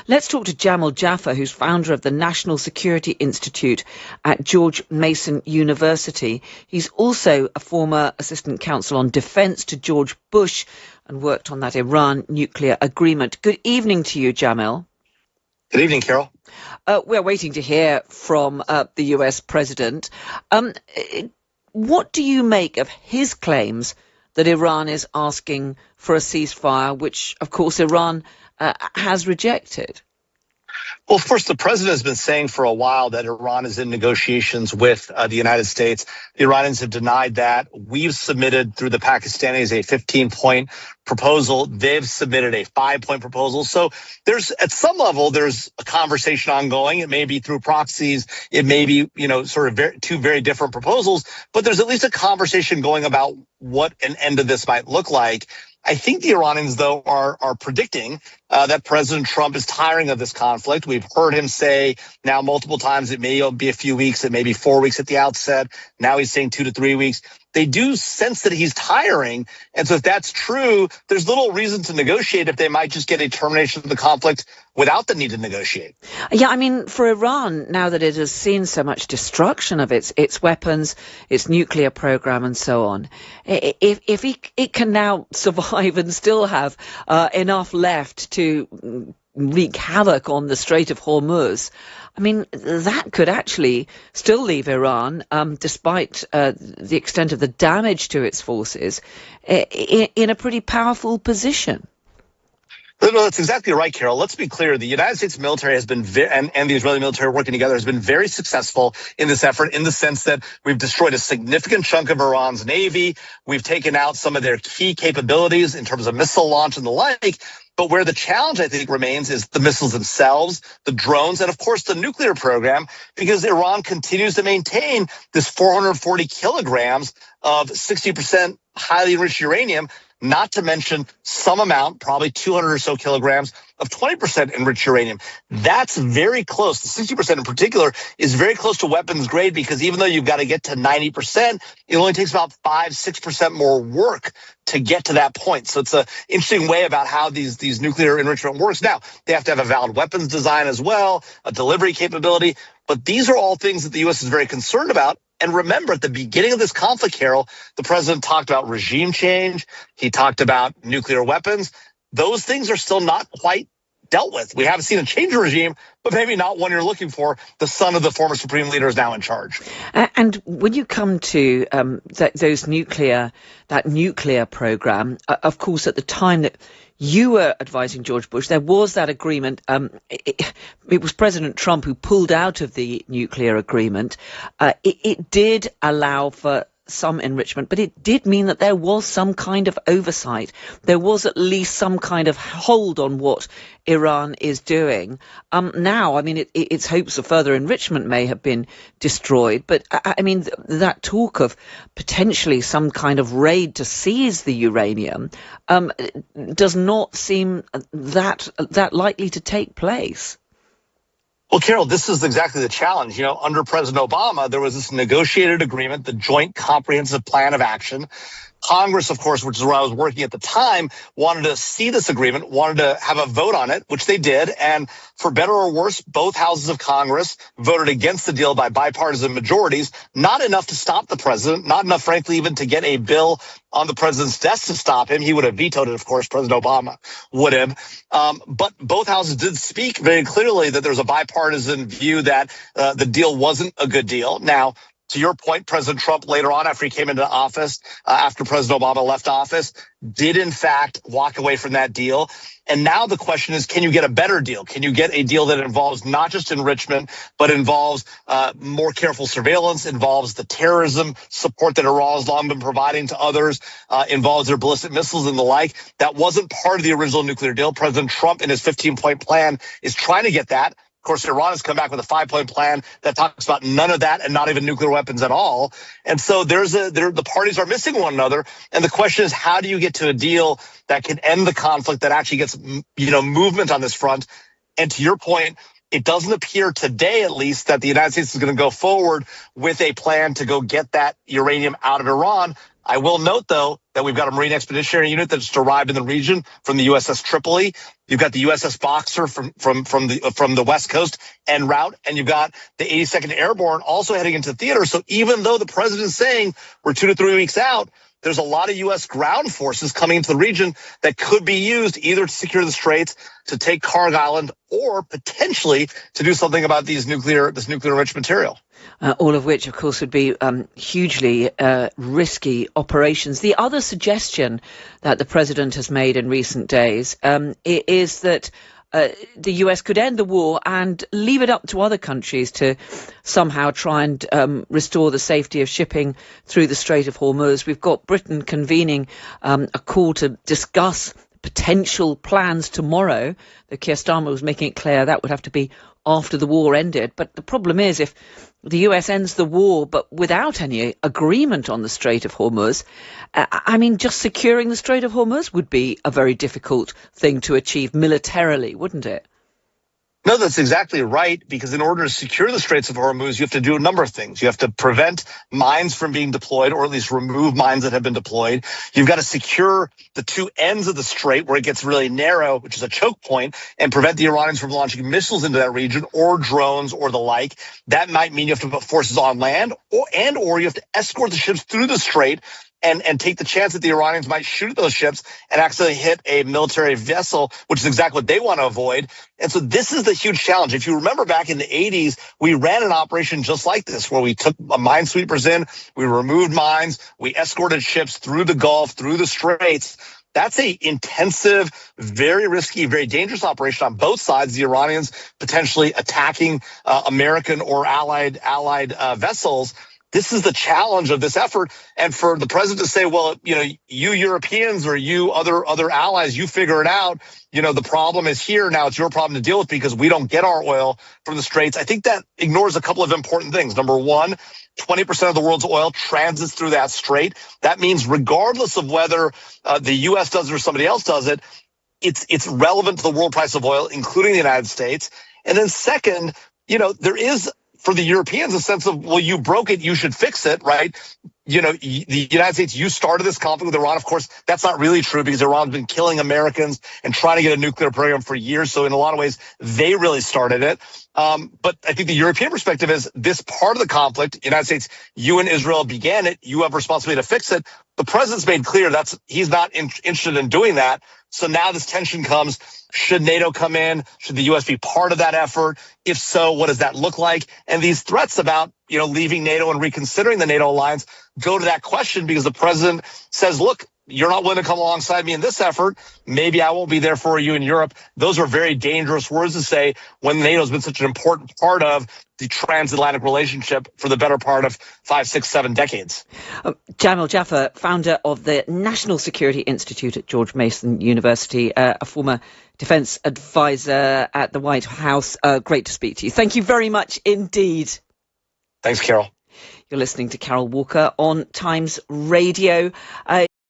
Let's talk to Jamil Jaffer, who's founder of the National Security Institute at George Mason University. He's also a former assistant counsel on defence to George Bush and worked on that Iran nuclear agreement. Good evening to you, Jamil. Good evening, Carole. We're waiting to hear from the US president. What do you make of his claims that Iran is asking for a ceasefire, which, of course, Iran has rejected? Well, of course, the president has been saying for a while that Iran is in negotiations with the United States. The Iranians have denied that. We've submitted through the Pakistanis a 15-point proposal. They've submitted a 5-point proposal. So there's, at some level, there's a conversation ongoing. It may be through proxies. It may be, sort of two very different proposals, but there's at least a conversation going about what an end of this might look like. I think the Iranians, though, are predicting that President Trump is tiring of this conflict. We've heard him say now multiple times it may be a few weeks, it may be 4 weeks at the outset. Now he's saying 2 to 3 weeks. They do sense that he's tiring. And so if that's true, there's little reason to negotiate if they might just get a termination of the conflict without the need to negotiate. Yeah, I mean, for Iran, now that it has seen so much destruction of its weapons, its nuclear program and so on, if it can now survive and still have enough left to wreak havoc on the Strait of Hormuz, I mean, that could actually still leave Iran, despite the extent of the damage to its forces, in a pretty powerful position. No, that's exactly right, Carole. Let's be clear. The United States military has been, and the Israeli military working together has been very successful in this effort in the sense that we've destroyed a significant chunk of Iran's navy. We've taken out some of their key capabilities in terms of missile launch and the like. But where the challenge, I think, remains is the missiles themselves, the drones, and, of course, the nuclear program, because Iran continues to maintain this 440 kilograms of 60% highly enriched uranium, not to mention some amount, probably 200 or so kilograms of 20% enriched uranium. That's very close. The 60% in particular is very close to weapons grade because even though you've got to get to 90%, it only takes about 5-6% more work to get to that point. So it's an interesting way about how these nuclear enrichment works. Now, they have to have a valid weapons design as well, a delivery capability. But these are all things that the U.S. is very concerned about. And remember, at the beginning of this conflict, Carole, the president talked about regime change. He talked about nuclear weapons. Those things are still not quite dealt with. We haven't seen a change of regime, but maybe not one you're looking for. The son of the former supreme leader is now in charge. And when you come to that nuclear program, of course, at the time that you were advising George Bush, there was that agreement. It was President Trump who pulled out of the nuclear agreement. It did allow for some enrichment, but it did mean that there was some kind of oversight. There was at least some kind of hold on what Iran is doing. Now, I mean, its hopes of further enrichment may have been destroyed, but I mean, that talk of potentially some kind of raid to seize the uranium does not seem that likely to take place. Well, Carole, this is exactly the challenge. Under President Obama, there was this negotiated agreement, the Joint Comprehensive Plan of Action. Congress, of course, which is where I was working at the time, wanted to see this agreement, wanted to have a vote on it, which they did. And for better or worse, both houses of Congress voted against the deal by bipartisan majorities, not enough to stop the president, not enough, frankly, even to get a bill on the president's desk to stop him. He would have vetoed it, of course, President Obama would have. But both houses did speak very clearly that there's a bipartisan view that the deal wasn't a good deal. Now, to your point, President Trump later on, after he came into office, after President Obama left office, did in fact walk away from that deal. And now the question is, can you get a better deal? Can you get a deal that involves not just enrichment, but involves more careful surveillance, involves the terrorism support that Iran has long been providing to others, involves their ballistic missiles and the like? That wasn't part of the original nuclear deal. President Trump in his 15-point plan is trying to get that. Of course, Iran has come back with a 5-point plan that talks about none of that and not even nuclear weapons at all. And so the parties are missing one another. And the question is, how do you get to a deal that can end the conflict, that actually gets, movement on this front? And to your point, it doesn't appear today, at least, that the United States is going to go forward with a plan to go get that uranium out of Iran. I will note, though, that we've got a Marine Expeditionary Unit that's arrived in the region from the USS Tripoli. You've got the USS Boxer from the West Coast en route, and you've got the 82nd Airborne also heading into theater. So even though the president's saying we're 2 to 3 weeks out, there's a lot of U.S. ground forces coming into the region that could be used either to secure the straits, to take Carg Island, or potentially to do something about this nuclear-rich material. All of which, of course, would be hugely risky operations. The other suggestion that the president has made in recent days is that the US could end the war and leave it up to other countries to somehow try and restore the safety of shipping through the Strait of Hormuz. We've got Britain convening a call to discuss potential plans tomorrow. The Keir Starmer was making it clear that would have to be after the war ended. But the problem is, if the US ends the war but without any agreement on the Strait of Hormuz, just securing the Strait of Hormuz would be a very difficult thing to achieve militarily, wouldn't it? No, that's exactly right, because in order to secure the Straits of Hormuz, you have to do a number of things. You have to prevent mines from being deployed, or at least remove mines that have been deployed. You've got to secure the two ends of the strait where it gets really narrow, which is a choke point, and prevent the Iranians from launching missiles into that region or drones or the like. That might mean you have to put forces on land, or you have to escort the ships through the strait and take the chance that the Iranians might shoot at those ships and accidentally hit a military vessel, which is exactly what they want to avoid. And so this is the huge challenge. If you remember back in the 80s, we ran an operation just like this, where we took minesweepers in, we removed mines, we escorted ships through the Gulf, through the straits. That's a intensive, very risky, very dangerous operation on both sides. The Iranians potentially attacking American or allied vessels. This is the challenge of this effort. And for the president to say, well, you Europeans or you other allies, you figure it out. The problem is here. Now it's your problem to deal with because we don't get our oil from the straits. I think that ignores a couple of important things. Number one, 20% of the world's oil transits through that strait. That means regardless of whether the U.S. does it or somebody else does it, it's relevant to the world price of oil, including the United States. And then second, there is, for the Europeans, a sense of, well, you broke it, you should fix it, right? The United States, you started this conflict with Iran. Of course, that's not really true because Iran's been killing Americans and trying to get a nuclear program for years. So in a lot of ways, they really started it. But I think the European perspective is this part of the conflict, United States, you and Israel began it. You have responsibility to fix it. The president's made clear he's not interested in doing that. So now this tension comes. Should NATO come in? Should the U.S. be part of that effort? If so, what does that look like? And these threats about, leaving NATO and reconsidering the NATO alliance go to that question, because the president says, look, you're not willing to come alongside me in this effort. Maybe I won't be there for you in Europe. Those are very dangerous words to say when NATO's been such an important part of the transatlantic relationship for the better part of 5, 6, 7 decades. Jamil Jaffer, founder of the National Security Institute at George Mason University, a former defence advisor at the White House. Great to speak to you. Thank you very much indeed. Thanks, Carole. You're listening to Carole Walker on Times Radio.